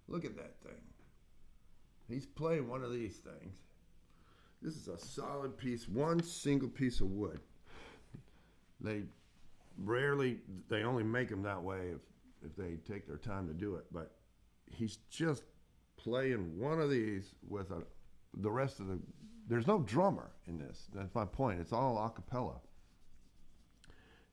Look at that thing. He's playing one of these things. This is a solid piece, one single piece of wood. They only make them that way if they take their time to do it. But he's just playing one of these with the rest of there's no drummer in this. That's my point. It's all a cappella.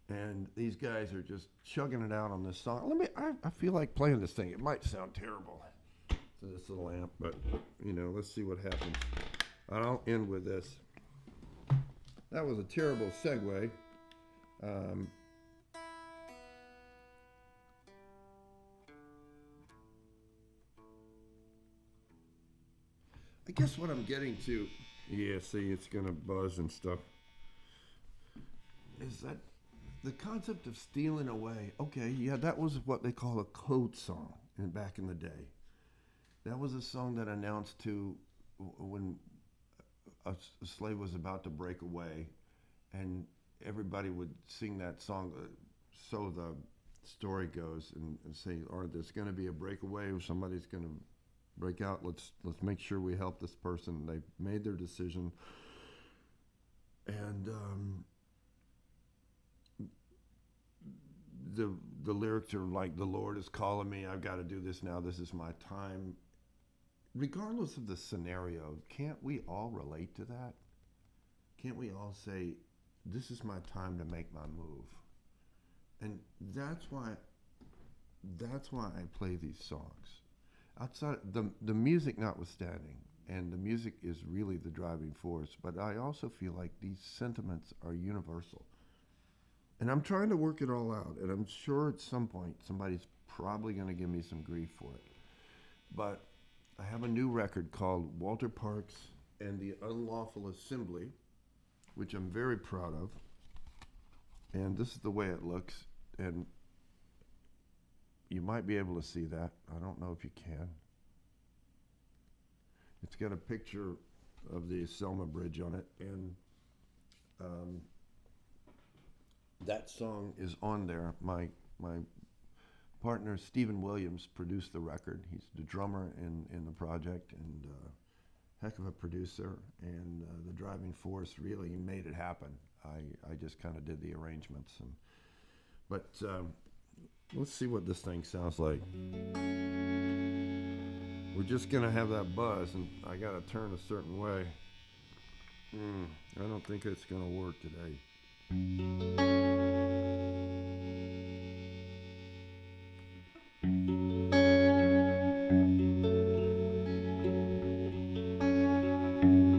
And these guys are just chugging it out on this song. I feel like playing this thing. It might sound terrible to this little amp, but let's see what happens. I'll end with this. That was a terrible segue. I guess what I'm getting to, yeah, see, it's gonna buzz and stuff, is that the concept of stealing away. Okay, yeah, that was what they call a code song back in the day. That was a song that announced to when a slave was about to break away, and everybody would sing that song. So the story goes and say, "Or there's going to be a breakaway, or somebody's going to break out. Let's make sure we help this person." They made their decision, and the lyrics are like, "The Lord is calling me. I've got to do this now. This is my time." Regardless of the scenario, can't we all relate to that? Can't we all say, "This is my time to make my move"? And that's why I play these songs. Outside the music notwithstanding, and the music is really the driving force, but I also feel like these sentiments are universal. And I'm trying to work it all out, and I'm sure at some point somebody's probably going to give me some grief for it. But I have a new record called Walter Parks and the Unlawful Assembly, which I'm very proud of. And this is the way it looks. And you might be able to see that. I don't know if you can. It's got a picture of the Selma Bridge on it. And that song is on there. My partner, Stephen Williams, produced the record. He's the drummer in the project and heck of a producer. And the driving force really made it happen. I just kind of did the arrangements. But let's see what this thing sounds like. We're just going to have that buzz, and I got to turn a certain way. I don't think it's going to work today.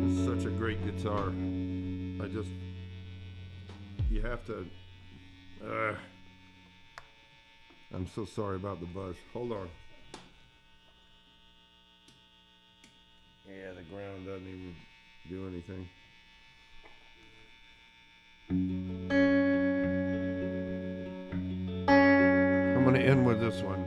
It's such a great guitar. You have to... I'm so sorry about the buzz. Hold on. Yeah, the ground doesn't even do anything. I'm going to end with this one.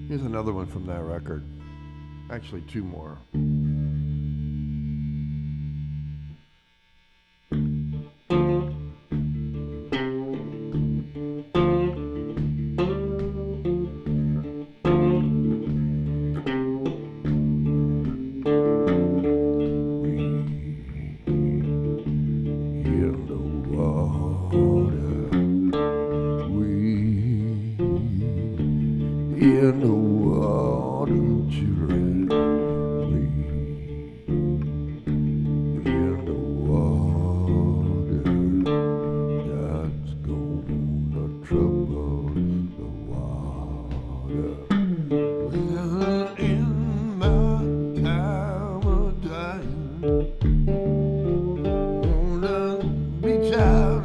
Here's another one from that record. Actually, two more. In the water, children, we in the water, that's gonna trouble the water. Well, in my time of dying, on the beach out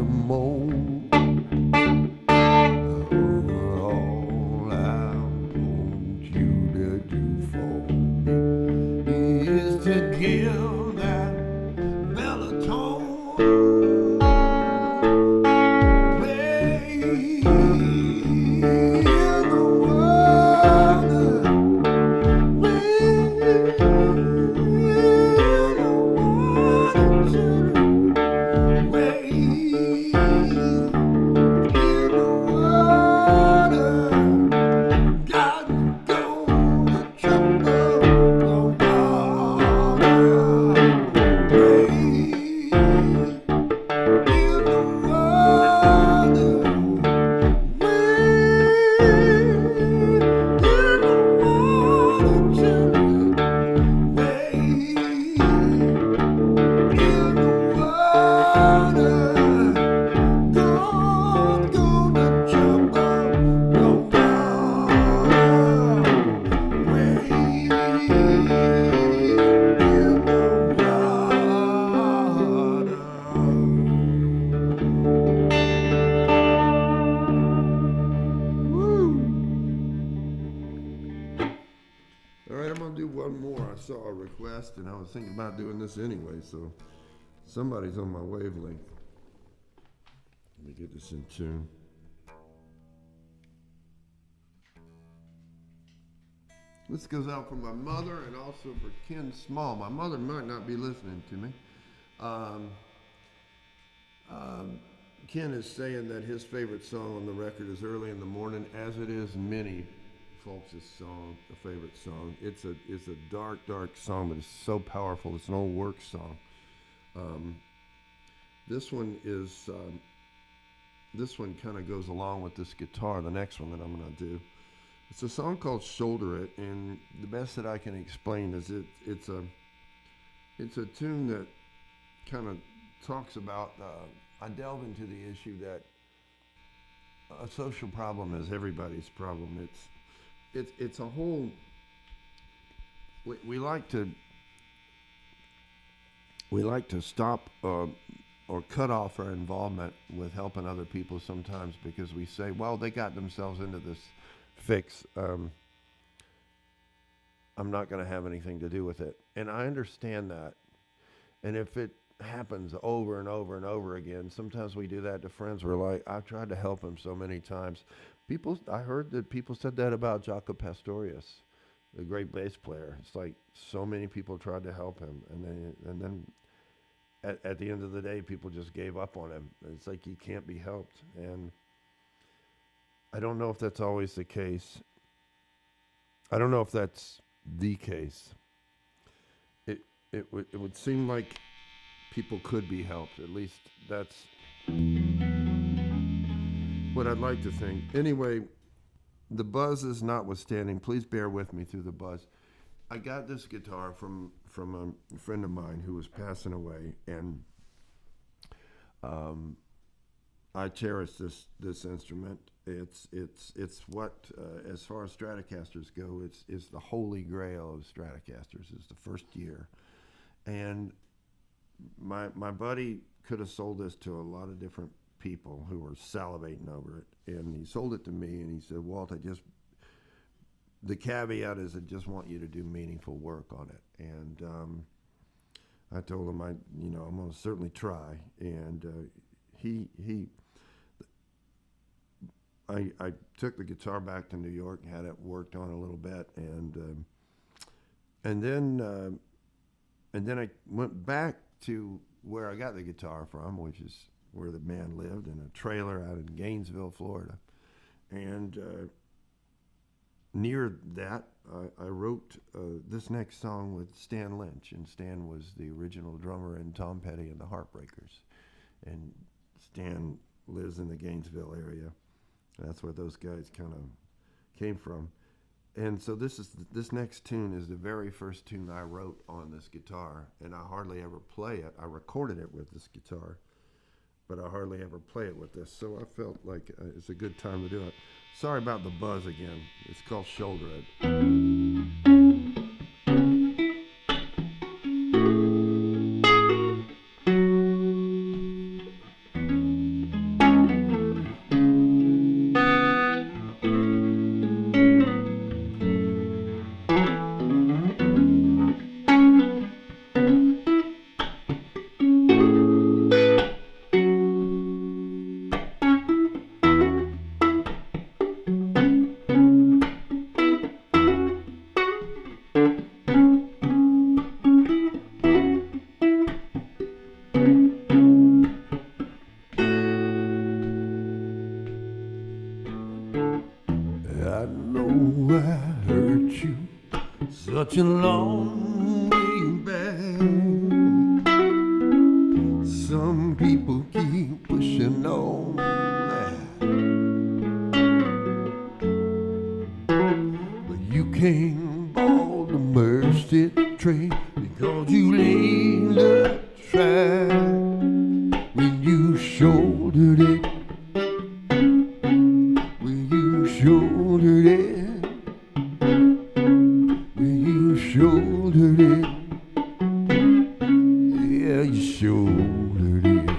more. All I want you to do for me is to give that melatonin. All right, I'm gonna do one more. I saw a request and I was thinking about doing this anyway, so somebody's on my wavelength. Let me get this in tune. This goes out for my mother and also for Ken Small. My mother might not be listening to me. Ken is saying that his favorite song on the record is Early in the Morning, as it is many folks' song, a favorite song. It's a dark song, but it's so powerful. It's an old work song. This one kind of goes along with this guitar, the next one that I'm going to do. It's a song called Shoulder It, and the best that I can explain is it's a tune that kind of talks about, I delve into the issue that a social problem is everybody's problem. It's a whole, we like to stop or cut off our involvement with helping other people sometimes because we say, well, they got themselves into this fix. I'm not going to have anything to do with it. And I understand that. And if it happens over and over and over again, sometimes we do that to friends. We're like, I've tried to help him so many times. I heard that people said that about Jaco Pastorius, the great bass player. It's like so many people tried to help him, and then at the end of the day, people just gave up on him. It's like he can't be helped, and I don't know if that's always the case. I don't know if that's the case. It would seem like people could be helped. At least that's what I'd like to think. Anyway, the buzz is notwithstanding. Please bear with me through the buzz. I got this guitar from a friend of mine who was passing away, and I cherish this instrument. It's what, as far as Stratocasters go, it's the holy grail of Stratocasters. It's the first year, and my buddy could have sold this to a lot of different people who were salivating over it, and he sold it to me, and he said, Walt, the caveat is I just want you to do meaningful work on it. And I told him I'm going to certainly try. And I took the guitar back to New York, had it worked on a little bit, and then I went back to where I got the guitar from, which is where the man lived, in a trailer out in Gainesville, Florida. And near that, I wrote this next song with Stan Lynch, and Stan was the original drummer in Tom Petty and the Heartbreakers. And Stan lives in the Gainesville area. That's where those guys kind of came from. And so this next tune is the very first tune I wrote on this guitar, and I hardly ever play it. I recorded it with this guitar, but I hardly ever play it with this. So I felt like it's a good time to do it. Sorry about the buzz again. It's called Shoulder It. I know I hurt you such a long way back. Some people keep pushing on that, but you can't board the mercy train because you laid the track when you shouldered it. When you shouldered it. When you shouldered it. Yeah, you shouldered it.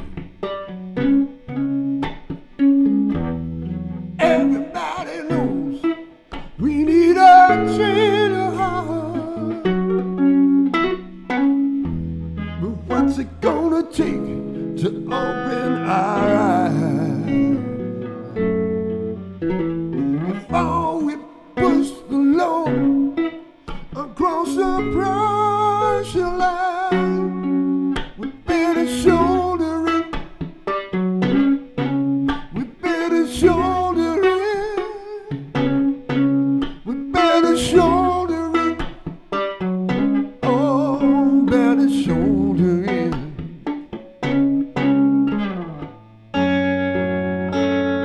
Everybody knows we need a change of heart. But what's it gonna take to open our eyes? Before we push the load across the pressure line, we better shoulder it. We better shoulder it. We better shoulder it. Oh, better shoulder it.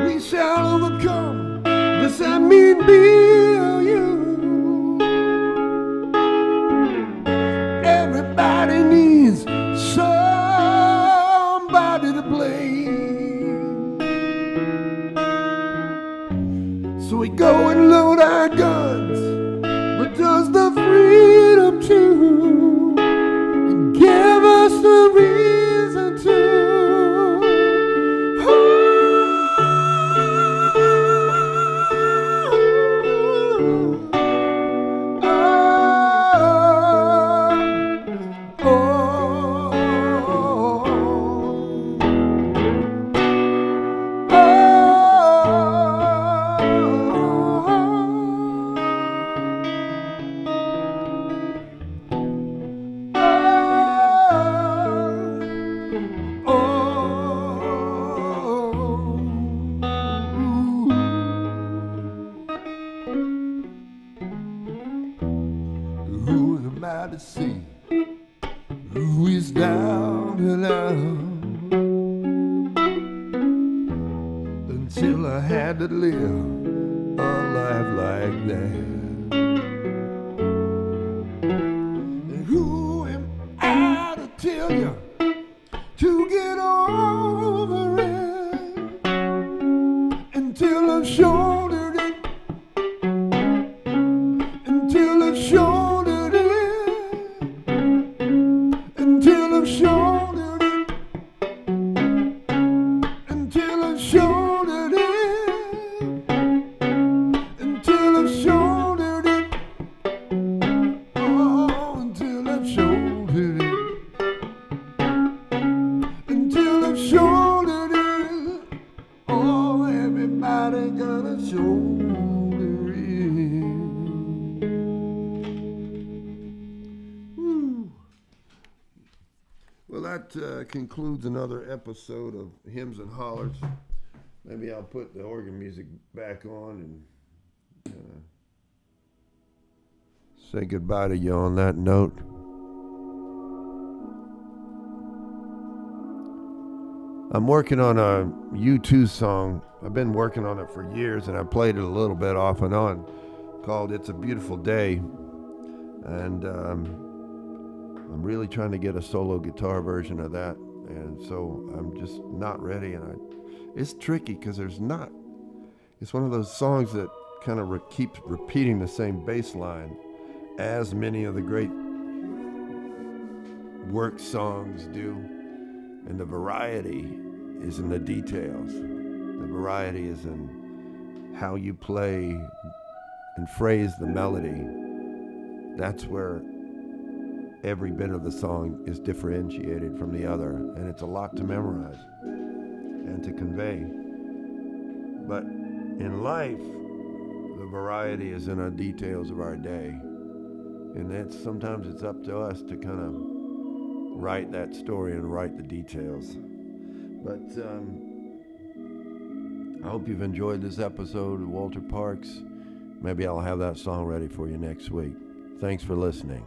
We shall overcome. Does that mean me or you? Everybody needs somebody to blame. So we go and load our guns, but does the freedom too give us the reason to? Who am I to see who is down and out? Until I had to live a life like that. And who am I to tell you to get over it until I've shouldered it? Until I've shouldered it. Until I've shouldered it. Until I've shouldered it. Until I've shouldered it. Oh, until I've shouldered it. Until I've shouldered it. Oh, everybody gotta shoulder it. Well, that concludes another episode of Hymns and Hollers. Maybe I'll put the organ music back on and say goodbye to you on that note. I'm working on a U2 song. I've been working on it for years, and I played it a little bit off and on, called It's a Beautiful Day. And I'm really trying to get a solo guitar version of that, and so I'm just not ready. And it's tricky because it's one of those songs that kind of keeps repeating the same bass line as many of the great work songs do. And the variety is in the details. The variety is in how you play and phrase the melody. That's where every bit of the song is differentiated from the other, and it's a lot to memorize and to convey. But in life, the variety is in the details of our day, and sometimes it's up to us to kind of write that story and write the details. But I hope you've enjoyed this episode of Walter Parks Maybe I'll have that song ready for you next week. Thanks for listening.